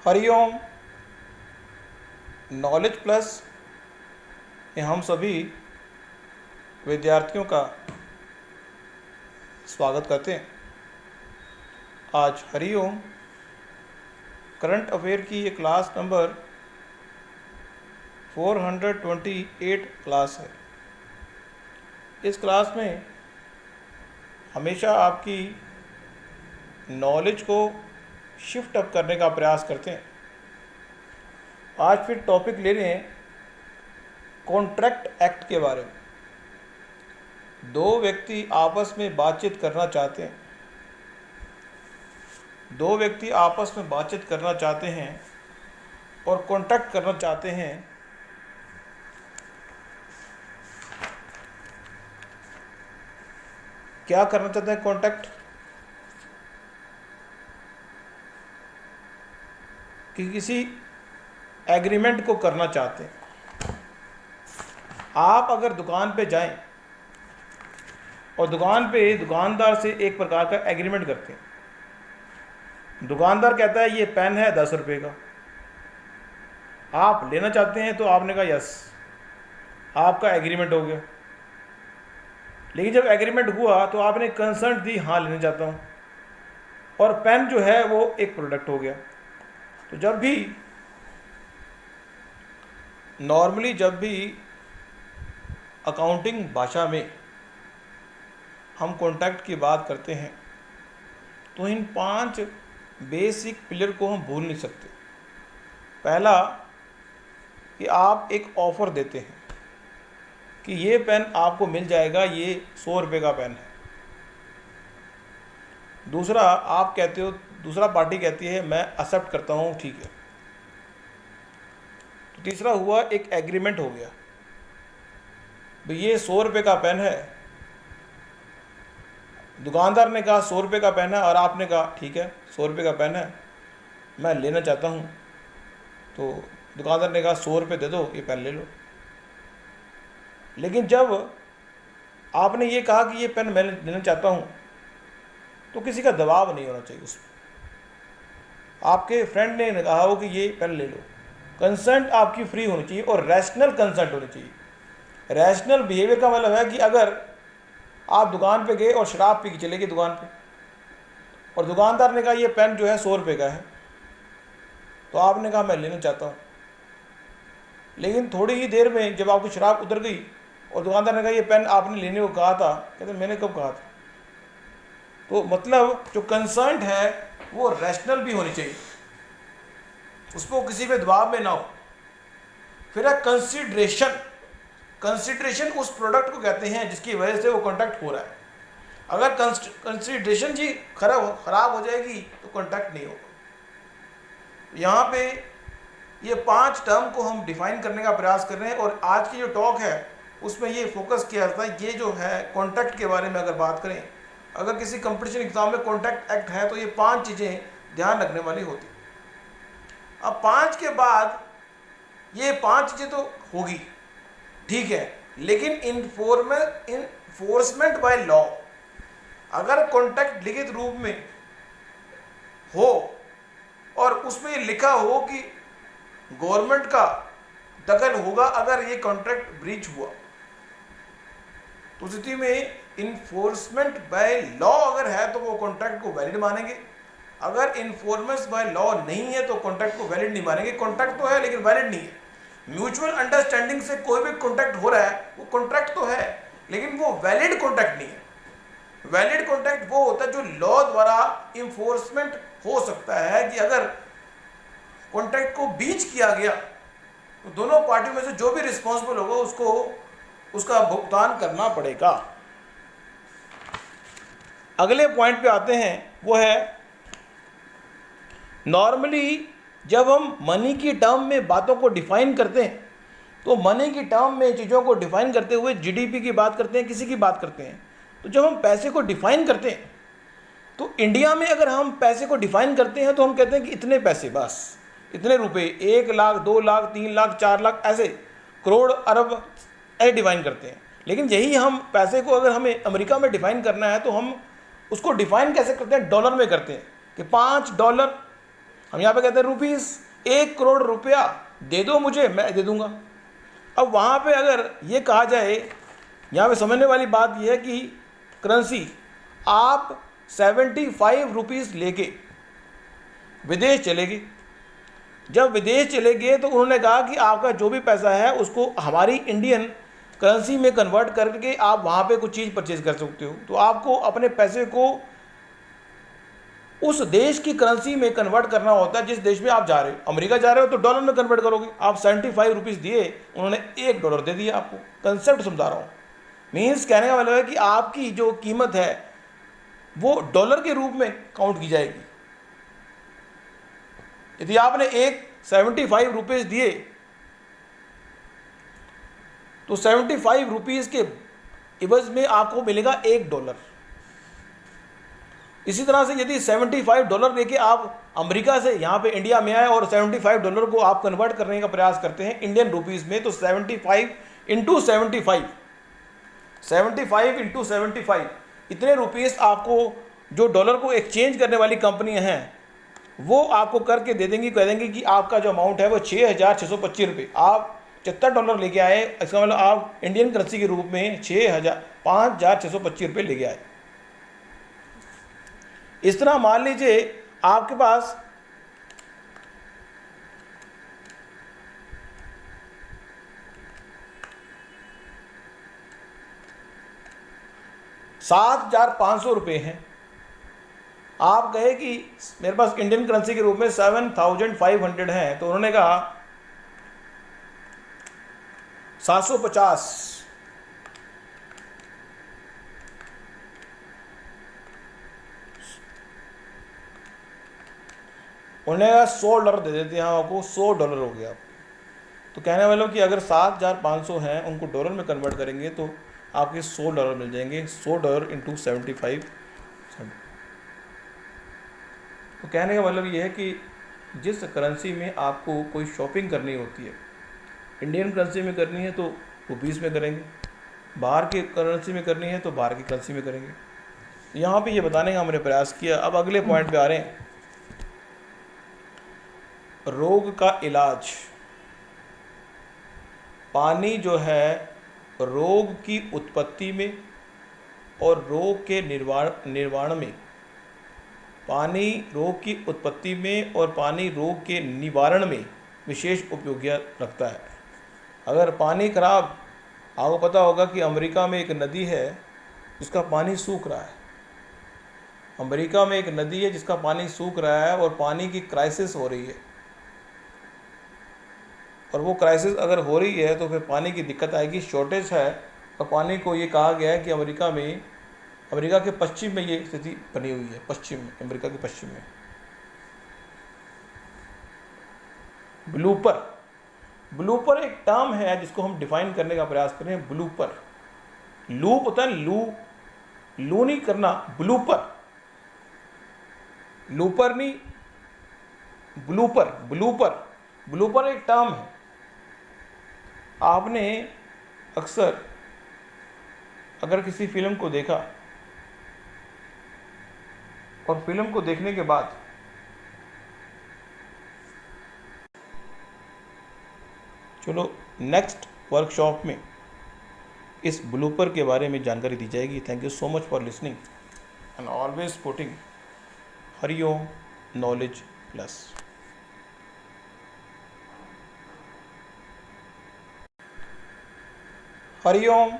Hariom. Knowledge plus में हम सभी विद्यार्थियों का स्वागत करते हैं। आज हरिओम करंट अफेयर की ये क्लास नंबर 428 क्लास है। इस क्लास में हमेशा आपकी नॉलेज को शिफ्ट अप करने का प्रयास करते हैं। आज फिर टॉपिक ले रहे हैं कॉन्ट्रैक्ट एक्ट के बारे में। दो व्यक्ति आपस में बातचीत करना चाहते हैं और कॉन्ट्रैक्ट करना चाहते हैं। क्या करना चाहते हैं? कॉन्ट्रैक्ट कि किसी एग्रीमेंट को करना चाहते हैं। आप अगर दुकान पे जाएं और दुकान पे दुकानदार से एक प्रकार का एग्रीमेंट करते हैं। दुकानदार कहता है ये पेन है 10 रुपये का, आप लेना चाहते हैं, तो आपने कहा यस, आपका एग्रीमेंट हो गया। लेकिन जब एग्रीमेंट हुआ तो आपने कंसर्ट दी, हाँ लेना चाहता हूँ, और पेन जो है वो एक प्रोडक्ट हो गया। तो जब भी अकाउंटिंग भाषा में हम कॉन्ट्रैक्ट की बात करते हैं तो इन 5 बेसिक पिलर को हम भूल नहीं सकते। पहला कि आप एक ऑफ़र देते हैं कि ये पेन आपको मिल जाएगा, ये 100 रुपये का पेन है। दूसरा, आप कहते हो, दूसरा पार्टी कहती है मैं एक्सेप्ट करता हूँ, ठीक है। तो तीसरा हुआ एक एग्रीमेंट हो गया, भाई ये 100 रुपये का पेन है। दुकानदार ने कहा 100 रुपये का पेन है और आपने कहा ठीक है 100 रुपये का पेन है, मैं लेना चाहता हूँ। तो दुकानदार ने कहा 100 रुपये दे दो, ये पेन ले लो। लेकिन जब आपने ये कहा कि ये पेन मैं लेना चाहता हूँ, तो किसी का दबाव नहीं होना चाहिए उसमें। आपके फ्रेंड ने कहा हो कि ये पेन ले लो, कंसेंट आपकी फ्री होनी चाहिए और रैशनल कंसेंट होनी चाहिए। रैशनल बिहेवियर का मतलब है कि अगर आप दुकान पे गए और शराब पी के चले गए दुकान पे, और दुकानदार ने कहा ये पेन जो है 100 रुपये का है, तो आपने कहा मैं लेना चाहता हूँ। लेकिन थोड़ी ही देर में जब आपकी शराब उतर गई और दुकानदार ने कहा ये पेन आपने लेने को कहा था, कहते मैंने कब कहा था। तो मतलब जो कंसर्न है वो रैशनल भी होनी चाहिए, उसको किसी पे दबाव में ना हो। फिर है कंसिडरेशन उस प्रोडक्ट को कहते हैं जिसकी वजह से वो कॉन्ट्रैक्ट हो रहा है। अगर कंसिडरेशन जी खराब हो जाएगी तो कॉन्ट्रैक्ट नहीं होगा। यहाँ पे ये 5 टर्म को हम डिफाइन करने का प्रयास कर रहे हैं और आज की जो टॉक है उसमें ये फोकस किया जाता है। ये जो है कॉन्ट्रैक्ट के बारे में अगर बात करें, अगर किसी कंपटीशन एग्जाम में कॉन्ट्रैक्ट एक्ट है तो ये 5 चीज़ें ध्यान रखने वाली होती। अब 5 के बाद ये 5 चीज़ें तो होगी, ठीक है, लेकिन इन्फोर्समेंट बाय लॉ, अगर कॉन्ट्रैक्ट लिखित रूप में हो और उसमें लिखा हो कि गवर्नमेंट का दखल होगा अगर ये कॉन्ट्रैक्ट ब्रीच हुआ, तो स्थिति में इन्फोर्समेंट बाय लॉ अगर है तो वो कॉन्ट्रैक्ट को वैलिड मानेंगे। अगर इन्फोर्समेंट बाय लॉ नहीं है तो कॉन्ट्रैक्ट को वैलिड नहीं मानेंगे। कॉन्ट्रैक्ट तो है लेकिन वैलिड नहीं है। म्यूचुअल अंडरस्टैंडिंग से कोई भी कॉन्ट्रैक्ट हो रहा है वो कॉन्ट्रैक्ट तो है लेकिन वो वैलिड कॉन्ट्रैक्ट नहीं है। वैलिड कॉन्ट्रैक्ट वो होता है जो लॉ द्वारा इन्फोर्समेंट हो सकता है कि अगर कॉन्ट्रैक्ट को बीच किया गया तो दोनों पार्टियों में से जो भी रिस्पॉन्सिबल होगा उसको उसका भुगतान करना पड़ेगा। अगले पॉइंट पे आते हैं, वो है नॉर्मली जब हम मनी की टर्म में बातों को डिफाइन करते हैं तो मनी की टर्म में चीज़ों को डिफाइन करते हुए जीडीपी की बात करते हैं, किसी की बात करते हैं। तो जब हम पैसे को डिफाइन करते हैं तो इंडिया में अगर हम पैसे को डिफाइन करते हैं तो हम कहते हैं कि इतने पैसे, बस इतने रुपए, 1 लाख, 2 लाख, 3 लाख, 4 लाख, ऐसे करोड़, अरब ऐसे डिफाइन करते हैं। लेकिन यही हम पैसे को अगर हमें अमेरिका में डिफाइन करना है तो हम उसको डिफाइन कैसे करते हैं? डॉलर में करते हैं कि $5 हम यहाँ पे कहते हैं रुपीस, 1 करोड़ रुपया दे दो मुझे, मैं दे दूंगा। अब वहाँ पे अगर ये कहा जाए, यहाँ पे समझने वाली बात यह है कि करेंसी आप 75 रुपीज़ लेके विदेश चले गए। जब विदेश चले गए तो उन्होंने कहा कि आपका जो भी पैसा है उसको हमारी इंडियन करेंसी में कन्वर्ट करके आप वहाँ पे कुछ चीज़ परचेज कर सकते हो। तो आपको अपने पैसे को उस देश की करेंसी में कन्वर्ट करना होता है जिस देश में आप जा रहे हो। अमेरिका जा रहे हो तो डॉलर में कन्वर्ट करोगे। आप 75 रुपीज़ दिए, उन्होंने $1 दे दिया आपको। कंसेप्ट समझा रहा हूँ। मीन्स कहने का मतलब है कि आपकी जो कीमत है वो डॉलर के रूप में काउंट की जाएगी। यदि आपने 75 रुपीज़ दिए तो 75 रुपीज़ के इवज में आपको मिलेगा $1। इसी तरह से यदि $75 लेके आप अमेरिका से यहाँ पे इंडिया में आए और $75 को आप कन्वर्ट करने का प्रयास करते हैं इंडियन रुपीज़ में, तो 75 इंटू 75 इतने रुपीज़ आपको जो डॉलर को एक्सचेंज करने वाली कंपनियां हैं वो आपको करके दे देंगी। कह देंगे कि आपका जो अमाउंट है वो 6,625 रुपये। आप $75 लेके आए, इसका मतलब आप इंडियन करेंसी के रूप में 5,625 रुपये लेके आए। इस तरह मान लीजिए आपके पास ₹7,500 हैं। आप कहे कि मेरे पास इंडियन करेंसी के रूप में 7,500 हैं, तो उन्होंने कहा 750, उन्होंने कहा $100 दे देते हैं आपको, $100 हो गया। तो कहने वालों कि अगर 7,500 हैं उनको डॉलर में कन्वर्ट करेंगे तो आपके $100 मिल जाएंगे। $100 इंटू 75। तो कहने का मतलब ये है कि जिस करेंसी में आपको कोई शॉपिंग करनी होती है, इंडियन करेंसी में करनी है तो रुपीज़ में करेंगे, बाहर की करेंसी में करनी है तो बाहर की करेंसी में करेंगे। यहाँ पे ये बताने का हमने प्रयास किया। अब अगले पॉइंट पे आ रहे हैं, रोग का इलाज। पानी जो है रोग की उत्पत्ति में और रोग के निर्वाण में, पानी रोग की उत्पत्ति में और पानी रोग के निवारण में विशेष उपयोगिता रखता है। अगर पानी खराब, आपको पता होगा कि अमेरिका में एक नदी है जिसका पानी सूख रहा है। अमेरिका में एक नदी है जिसका पानी सूख रहा है और पानी की क्राइसिस हो रही है। और वो क्राइसिस अगर हो रही है तो फिर पानी की दिक्कत आएगी, शॉर्टेज है। और पानी को ये कहा गया है कि अमेरिका के पश्चिम में ये स्थिति बनी हुई है, पश्चिम में, अमेरिका के पश्चिम में। ब्लूपर एक टर्म है जिसको हम डिफाइन करने का प्रयास कर रहे हैं। ब्लूपर, लूप होता है, लू नहीं करना, लूपर नहीं, ब्लूपर एक टर्म है। आपने अक्सर अगर किसी फिल्म को देखा और फिल्म को देखने के बाद चलो नेक्स्ट वर्कशॉप में इस ब्लूपर के बारे में जानकारी दी जाएगी। Thank you so much for listening and always putting Hariom knowledge plus. Hariom.